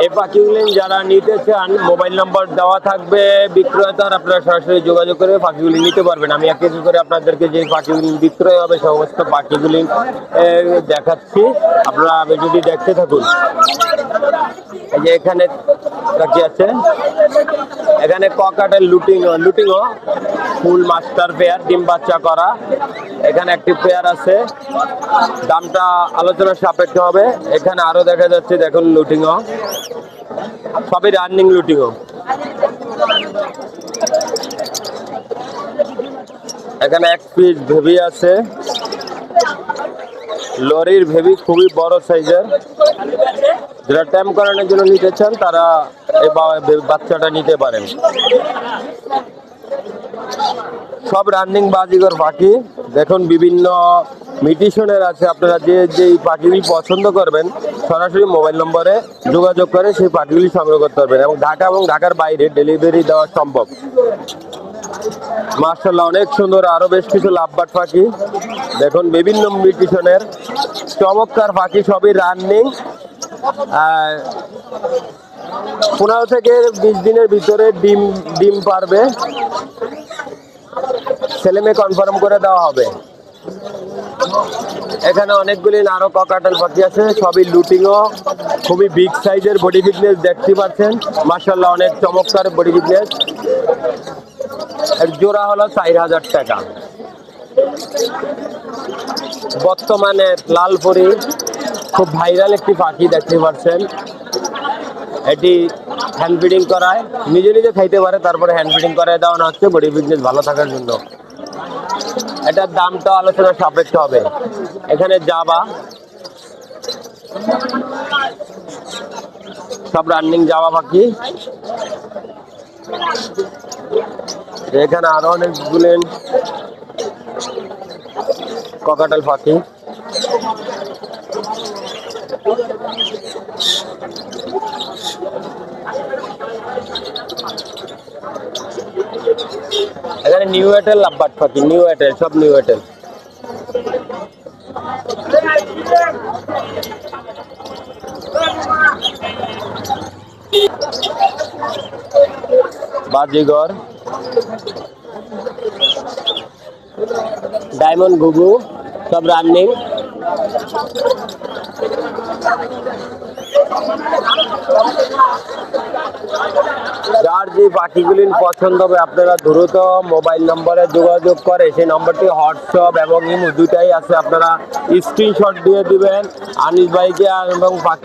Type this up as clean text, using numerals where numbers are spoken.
এই পাখিগুলি যারা নিতে চান মোবাইল নম্বর দেওয়া থাকবে বিক্রেতার, আপনারা সরাসরি যোগাযোগ করে পাখিগুলি নিতে পারবেন। আমি এক এক করে আপনাদেরকে যে পাখিগুলি বিক্রয় হবে সমস্ত পাখিগুলি দেখাচ্ছি, আপনারা ভিডিওটি দেখতে থাকুন। এই যে এখানে পাখি আছে, এখানে ককাটেল লুটিংও ফুল মাস্টার পেয়ার, ডিম বাচ্চা করা। এখানে একটি পেয়ার আছে, দামটা আলোচনার সাপেক্ষ হবে। এখানে আরো দেখা যাচ্ছে, দেখুন লুটিংও, সবই রানিং লুটিংও। এখানে এক পিস ভেবি আছে, লরির ভেবি, খুবই বড় সাইজের। যারা ট্যাম করানোর জন্য নিতে চান তারা এই বাচ্চাটা নিতে পারেন। সব রানিং বাজিগর পাখি, দেখুন বিভিন্ন মিউটেশনের আছে। আপনারা যেই পাখিগুলি পছন্দ করবেন সরাসরি মোবাইল নম্বরে যোগাযোগ করে সেই পাখিগুলি সংগ্রহ করতে পারবেন, এবং ঢাকা এবং ঢাকার বাইরে ডেলিভারি দেওয়া সম্ভব। মাশাআল্লাহ, অনেক সুন্দর আরো বেশ কিছু লাভবাট পাখি, দেখুন বিভিন্ন মিউটেশনের চমৎকার পাখি, সবই রানিং। 15 থেকে 20 দিনের ভিতরে ডিম পারবে, ছেলে মেয়ে কনফার্ম করে দেওয়া হবে। এখানে অনেকগুলি আরো ককাটেল পাখি আছে, সবই লুটিংও, খুবই বিগ সাইজের, বডি ফিটনেস দেখতে পাচ্ছেন। মাশাআল্লাহ, অনেক চমৎকার বডি ফিটনেস। এর জোড়া হলো 4000 টাকা। বর্তমানে লালপরি খুব ভাইরাল একটি পাখি, দেখতে পাচ্ছেন। এটি হ্যান্ড ফিডিং করায়, নিজে নিজে খাইতে পারে, তারপরে হ্যান্ড ফিডিং করায় দেওয়ানো হচ্ছে বডি ফিটনেস ভালো থাকার জন্য। এটার দামটা আলোচনা সাপেক্ষ হবে। এখানে জাবা, সব রানিং জাবা পাখি। এখানে আরো অনেকগুলো ককাটেল পাখি। এখানে নিউ এয়ারটেল লাভবাট পাখি, নিউ এয়ারটেল, সব নিউ এয়ারটেল। বাজিগর, ডায়মন্ড ঘুঘু, সব রানিং। যার যে পাখিগুলি পছন্দ হবে আপনারা দ্রুত মোবাইল নম্বরে যোগাযোগ করে, সেই নম্বরটি হোয়াটসঅ্যাপ এবং ইমো দুটাই আছে, আপনারা স্ক্রিনশট দিয়ে দিবেন আনিস ভাইকে এবং পাখি